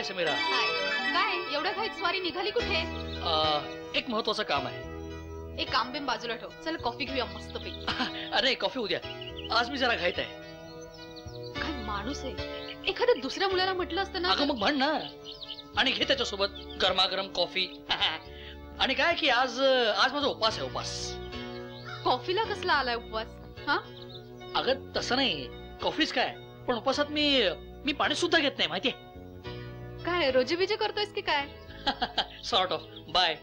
समीरा. काय एवढ्या घाईत स्वारी निघाली कुठे? एक महत्वाचं काम आहे. एक काम बिम बाजूला ठेव, चल कॉफी घेऊया मस्त पैकी. अरे कॉफी उद्या, आज मी जरा घाईत आहे. काय माणूस आहे, एखाद्या दुसऱ्या मुलाला म्हटलं असतं ना. अगं मग म्हण ना, आणि घे त्याच्यासोबत गरमागरम कॉफी. आणि काय की आज माझा उपवास आहे. उपवास. कॉफीला कसला आलाय उपवास? हा अगं तसं नाही, कॉफीच काय, पण उपवासात मी पाणी सुद्धा घेत नाही माहितीये. काय रोजे बिजे करतोयस की काय? Sort of. बाय.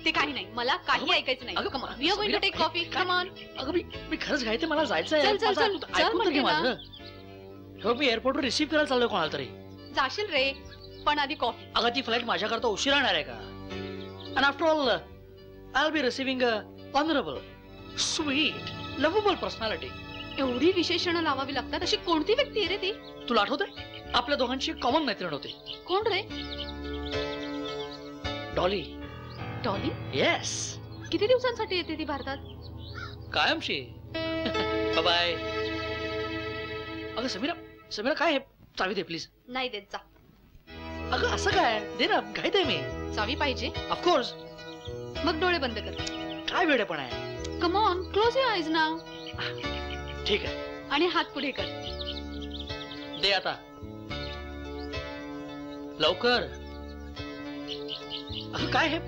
ते काही नाही, मला काही ऐकायचं नाही. Come on, we are going to take coffee. Come on. अगं मी खरंच घाईते, मला जायचंय. चल चल चल चल म्हणते माझं. हो, मी एअरपोर्टवर रिसीव्ह करायला चाललोय कोणाला तरी. जाशील रे, पण आधी कॉफी. अगं ती फ्लाईट माझ्याकरता उशीर राहणार आहे का? And after all, I'll be receiving a honorable, sweet, lovable personality. एवढी विशेषणं लावावी लागतात अशी कोणती व्यक्ती आहे रे ती? तुला आठवतंय आपल्या दोघांची कॉमन मैत्रीण होती. कोण रे? डॉली. डॉली? येस. किती दिवसांसाठी येते ती भारतात? कायमशी. बाय. अगं समीरा काय आहे? चावी दे प्लीज. नाही देत, जा. अगं असं काय? दे ना, घाईत आहे मी. चावी पाहिजे? ऑफकोर्स. मग डोळे बंद कर. काय वेडेपण आहे? Come on, close your eyes now. ठीक आहे. आणि हात पुढे कर. दे आता, लवकर. काय हे?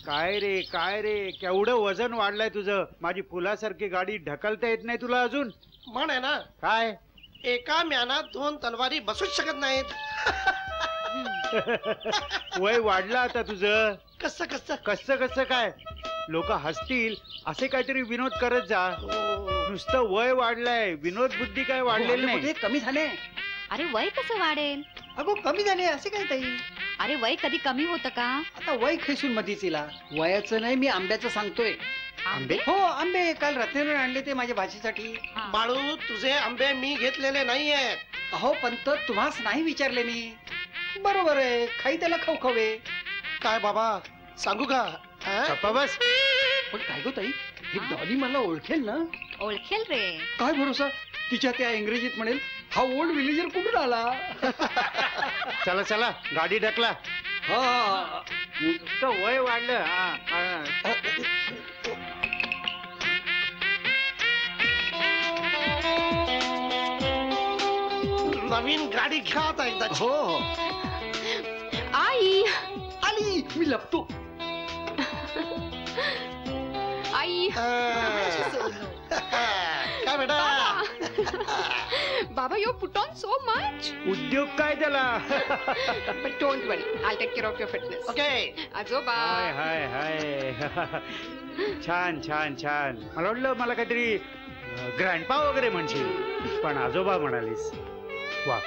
काय रे केवढं वजन वाढलंय तुझं. माझी फुलासारखी गाडी ढकलता येत नाही तुला अजून? म्हण आहे ना, काय एका म्यानात 2 तलवारी बसूच शकत नाहीत. वय वाढलं आता तुझं. कसं कसं कसं कसं काय? लोक हसतील असे काहीतरी विनोद करत जा. नुसतं वय वाढलंय, विनोद बुद्धी काय वाढलेली नाही. कमी झाले. अरे वय कसं वाढेल? अगो कमी झाले असे काय ताई? अरे वय कधी कमी होतं का? आता वय खेसून मधीचीला. वयाचं नाही, मी आंब्याचं सांगतोय. आंबे? हो आंबे काल रत्नेवर आणले ते माझ्या भाजीसाठी. बाळू, तुझे आंबे मी घेतलेले नाहीयेत. अहो पंत, तुम्हास नाही विचारले मी. बरोबर आहे, खाई त्याला खाऊ खावे. काय बाबा सांगू का? गप्पा बस. पण काय गो ताई, ही डॉली मला ओळखेल ना? ओळखेल रे. काय भरोसा, तिच्या त्या इंग्रजीत म्हणेल हा ओल्ड विलेजर कुठून आला. चला चला, गाडी ढकला. हा नुसतं वय वाढलं. नवीन गाडी घ्या आता एकदा. हो आई आली, मी लपतो. आई. काय बेटा? बाबा, you put on so much. उद्योग काय त्याला? But don't worry, I'll take care of your fitness. Okay. आजोबा. हाय हाय हाय. छान छान छान. मला वाटलं मला काहीतरी ग्रँडपा वगैरे म्हणशील, पण आजोबा म्हणालीस. वा,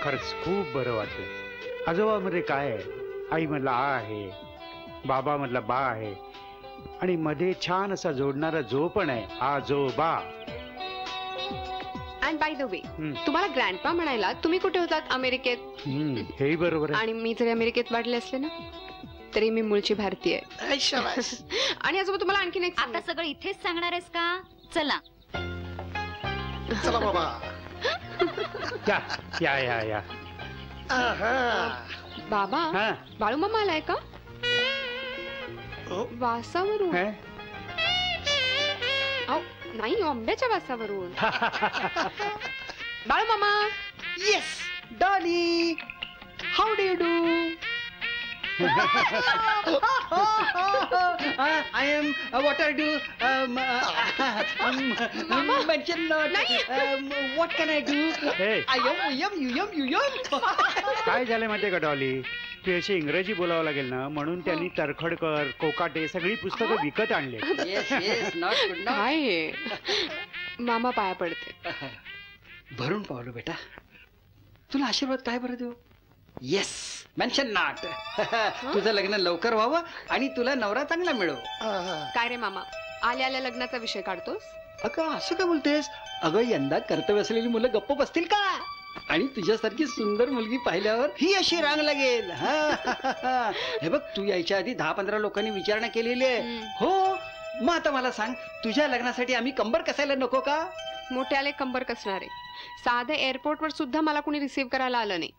खरंच खूप बरं वाटलं. आजोबा मध्ये काय आहे? आई मधला आ आहे, बाबा मधला बा आहे, आणि मध्ये छान असा जोडणारा जो पण आहे, आजोबा. अँड बाय द वे, तुम्हाला ग्रँडपा म्हणायला तुम्ही कुठे होतात? अमेरिकेत. हेही बरोबर आहे. आणि मी जरी अमेरिकेत वाढले असले ना, तरी मी मूळची भारतीय आहे. आणि आजोबा तुम्हाला आणखीन एक आता सगळं इथेच सांगणार आहेस का? चला चला बाबा. या या या. बाबा, बाळू मामा आलाय का? वासावरून. नाही, आंब्याच्या वासावरून. बाळू मामा. Yes Dolly, how do you do? I am what I do. Mention not. What can I do? I am you am. काय झालं माहितीये का डॉली? ती अशी इंग्रजी बोलावं लागेल ना, म्हणून त्यांनी तरखडकर, कोकाटे सगळी पुस्तकं विकत आणले. काय मामा पाया पडते. भरून पावलो बेटा. तुला आशीर्वाद काय बरं देऊ? Yes, mention not. तुझं लग्न लवकर व्हावं आणि तुला नवरा चांगला मिळो. काय रे मामा, आल्या आल्या लग्नाचा विषय काढतोस? अगं असं काय बोलतेस? अगं यंदा कर्तव्य असलेली मुलं गप्प बसतील का? आणि तुझ्यासारखी सुंदर मुलगी पाहिल्यावर ही अशी रांग लागेल. हे बघ, तू यायच्या आधी 10-15 लोकांनी विचारणा केलेली आहे. हो, मग आता मला सांग, तुझ्या लग्नासाठी आम्ही कंबर कसायला नको का? मोठ्याले कंबर कसणारे. साधं एअरपोर्टवर सुद्धा मला कोणी रिसीव्ह करायला आलं नाही.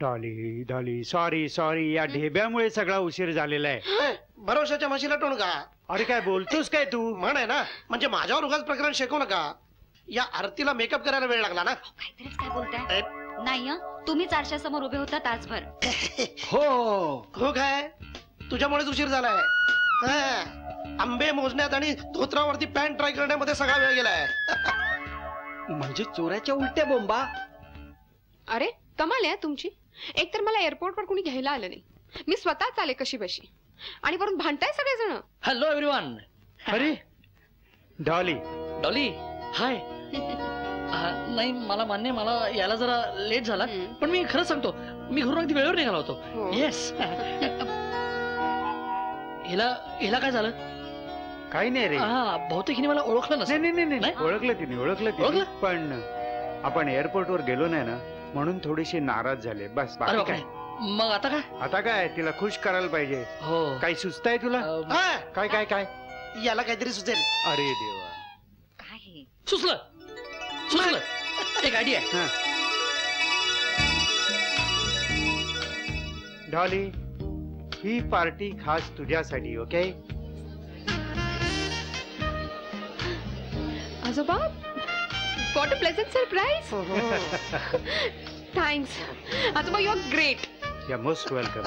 डॉली डॉली सॉरी सॉरी, या ढेब्यामुळे सगळा उशीर झालेला आहे. भरोशाच्या म्हशीला टोन का? अरे काय बोलतोस काय तू? म्हण आहे ना, म्हणजे माझ्यावर उगाच प्रकरण शेकू नका. या आरतीला मेकअप करायला वेळ लागला ना. काहीतरीच काय बोलताय? नाही हं. तुम्हीच आरशासमोर उभे होता तासभर. हो हो काय, तुझ्यामुळेच उशीर झालाय. आंबे मोजण्यात आणि धोत्रावरती पॅन्ट ट्राय करण्यामध्ये सगळा वेळ गेलाय. म्हणजे चोराच्या उलट्या बोंबा. अरे कमाल आहे तुमची. एकतर मला एअरपोर्टवर कोणी घ्यायला आलं नाही, मी स्वतःच आले कशी बशी, आणि वरून भांडताय सगळेजण. Hello everyone. अरे डॉली. डॉली हाय. नाही मला मान्य, मला यायला जरा लेट झाला, पण मी खरंच सांगतो, मी घरून अगदी वेळेवर निघाला होतो. हो. येस. हिला काय झालं? काही नाही रे. बहुतेक हिने मला ओळखलं नसेल. नाही ओळखलं तिने ओळखलं? पण आपण एअरपोर्टवर गेलो नाही ना, म्हणून थोडीशी नाराज झाले बस. अरे बाकी बापरे. काय? मग आता काय? आता काय, तिला खुश करायला पाहिजे. हो. काही सुचतंय तुला? हा, काय काय काय? याला काहीतरी सुचेल. अरे देवा. काय हे? सुचलं. एक आयडिया आहे. हा. डॉली, ही पार्टी खास तुझ्यासाठी. ओके? आजोबा, what a pleasant surprise. Thanks आजोबा, यू आर ग्रेट. या मोस्ट वेलकम.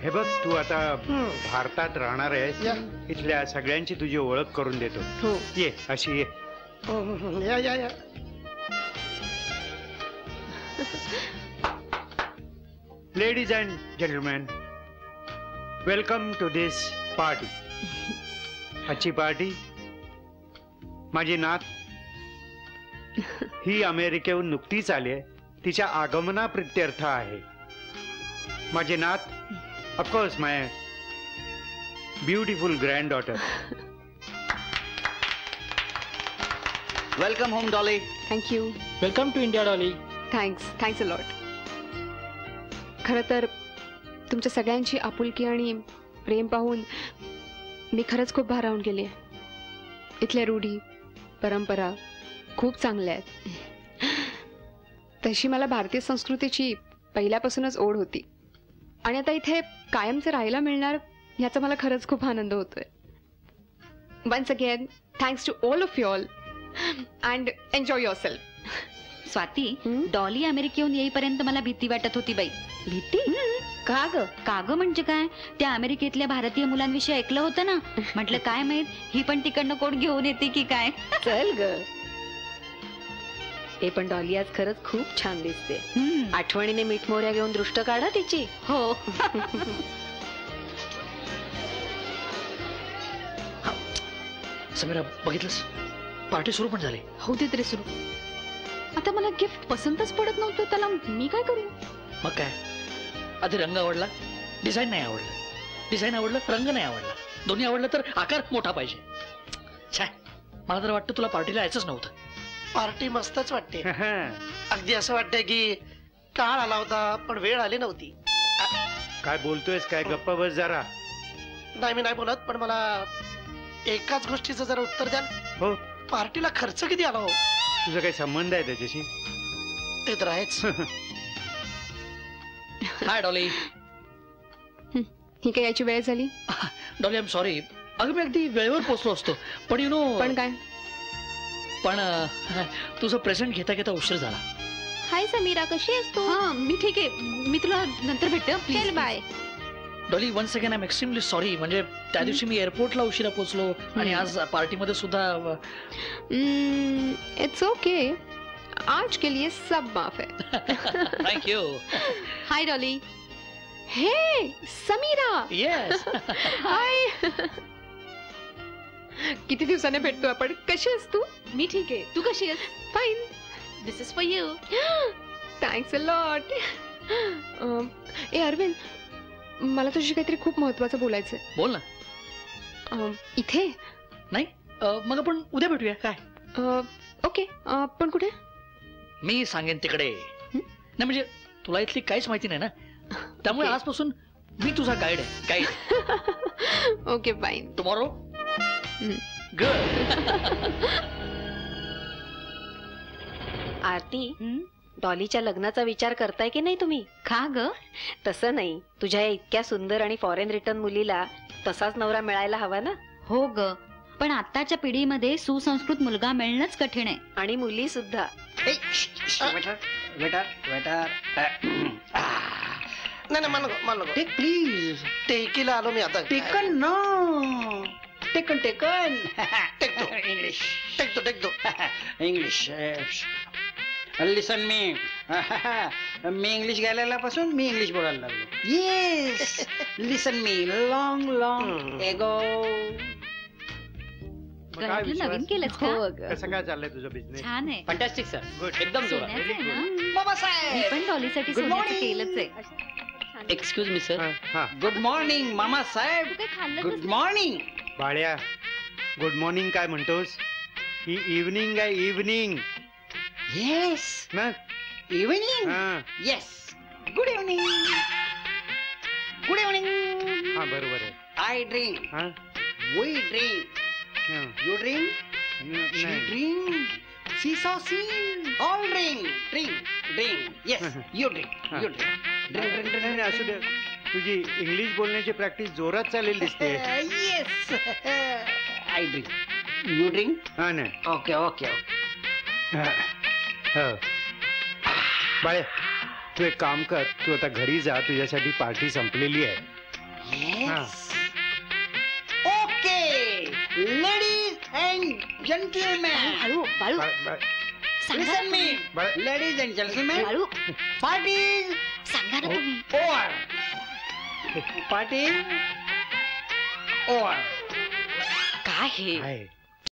हे बघ, तू आता भारतात राहणार आहेस. या. इथल्या सगळ्यांची तुझी ओळख करून देतो. हो. ये अशी ये. या या या. Ladies and gentlemen, welcome to this party. अच्छी पार्टी. माझी नात ही अमेरिकेहून नुकतीच आली आहे. तिच्या आगमनाप्रित्यर्थ आहे. माझी नात, of course my beautiful granddaughter. Welcome home Dolly. Thank you. Welcome to India Dolly. Thanks a lot. खरं तर तुमच्या सगळ्यांची आपुलकी आणि प्रेम पाहून मी खरंच खूप भारावून गेली आहे. इथल्या रूढी परंपरा खूप चांगल्या आहेत. तशी मला भारतीय संस्कृतीची पहिल्यापासूनच ओढ होती, आणि आता इथे कायमचं राहायला मिळणार याचा मला खरंच खूप आनंद होतोय. Once again thanks to all of you all, and enjoy yourself. Swati, Dolly अमेरिकेहून येईपर्यंत मला भीती वाटत होती बाई. भीती? का ग म्हणजे काय? त्या अमेरिकेतल्या भारतीय मुलांविषयी ऐकलं होतं ना, म्हटलं काय माहित ही पण तिकडनं कोण घेऊन येते की काय. चल ग. हे पण डॉली आज खरंच खूप छान दिसते. आठवणीने मीठ मोहऱ्या घेऊन दृष्ट काढा तिची. हो. समीरा, बघितलंस, पार्टी सुरू पण झाली. हो दे तरी सुरू. आता मला गिफ्ट पसंतच पडत नव्हतं, त्याला मी काय करू? मग काय, आधी रंग आवडला, डिझाईन नाही आवडलं. डिझाईन आवडलं, रंग नाही आवडला. दोन्ही आवडलं तर आकार मोठा पाहिजे. छाय, मला तर वाटतं तुला पार्टीला यायचंच नव्हतं. पार्टी मस्तच वाटते. अगदी असं वाटतंय की काळ आला होता पण वेळ आली नव्हती. काय बोलतोयस काय? गप्प बस जरा. नाही, मी नाही बोलत, पण मला एकाच गोष्टीचं जरा उत्तर द्याल. हो. पार्टीला खर्च किती आला हो? तुझा काही संबंध आहे त्याच्याशी? ते तर आहेच. हाय डॉली. ही काय याची वेळ झाली? Dolly, I am sorry. अगं मी अगदी वेळेवर पोहोचलो असतो, पण यु नो. पण काय? पण तुझं प्रेझेंट घेता घेता उशीर झाला. हाय समीरा, कशी आहेस तू? हा, मी ठीक आहे. मी तुला नंतर भेटते. चल bye. Dolly, once again I am extremely sorry. म्हणजे त्या दिवशी मी एअरपोर्टला उशिरा पोहोचलो, आणि आज पार्टीमध्ये सुद्धा. It's okay. आज के लिए सब माफ है. थँक्यू. हाय डॉली. हे समीरा. येस. हाय. किती दिवसाने भेटतो आपण. कशी आहेस तू? मी ठीक आहे. तू कशी आहेस? Fine. This is for you. Thanks a lot. ए अरविंद, मला तुझी काहीतरी खूप महत्वाचं बोलायचंय. बोल ना. इथे नाही, मग आपण उद्या भेटूया काय? ओके. पण कुठे? मी सांगेन तिकडे. नाही म्हणजे तुला इथली काहीच माहिती नाही ना, त्यामुळे आजपासून मी तुझा गाईड आहे. Guide. Okay fine. Tomorrow. Good. Aarti हं? डॉलीच्या लग्नाचा विचार करताय की नाही तुम्ही? का ग तसं नाही, तुझ्या या इतक्या सुंदर आणि फॉरेन रिटर्न मुलीला तसाच नवरा मिळायला हवा ना. हो ग, पण आताच्या पिढीमध्ये सुसंस्कृत मुलगा मिळणंच कठीण आहे. आणि मुली सुद्धा. वेटर वेटर वेटर नाही नाही मला नको टेक प्लीज. टेकीला आलो मी आता. Taken no. Taken taken. टेकतो इंग्लिश टेकतो इंग्लिश. लिसन मी मी इंग्लिश गेल्यापासून मी इंग्लिश बोलायला लागलो. येस लिसन मी लॉंग लॉंग एगो. घरातलं नवीन केलंच का? कसं काय चाललंय तुझं बिझनेस? छान आहे. Fantastic sir. गुड. एकदम जोरात. सोन्याचं आहे ना? बाबा मी साहेब. पण डॉलीसाठी Good सोन्याचं morning. केलंच आहे. Excuse me sir. हा गुड मॉर्निंग मामा साहेब. तू काही खाल्लं गुड मॉर्निंग. बाळ्या, गुड मॉर्निंग काय म्हणतोस? ही इव्हनिंग आहे इव्हनिंग येस ना. इव्हनिंग. हा yes good evening. Good evening. हा बरोबर आहे. I drink. हा वी ड्रिंक. हा. You drink. She नाही. drink. She saw scene. All drink. Drink. Drink. Yes. You drink. You drink. Drink. Drink. नाही, नाही, असू दे. तुझी इंग्लिश बोलण्याची प्रॅक्टिस जोरात चालेल दिसते. Yes. I drink. You drink. हा नाही. Okay. Okay. हा. हो. बाळ्या, तू एक काम कर, तू आता घरी जा, तुझ्यासाठी पार्टी संपलेली आहे. Yes. Okay. Ladies and gentlemen. Balu Balu बाळ- बाळ- सांगा Listen me. Bal- Ladies and gentlemen. Balu Party सांगा ना तुम्ही. over. Party over. काय हे आहे.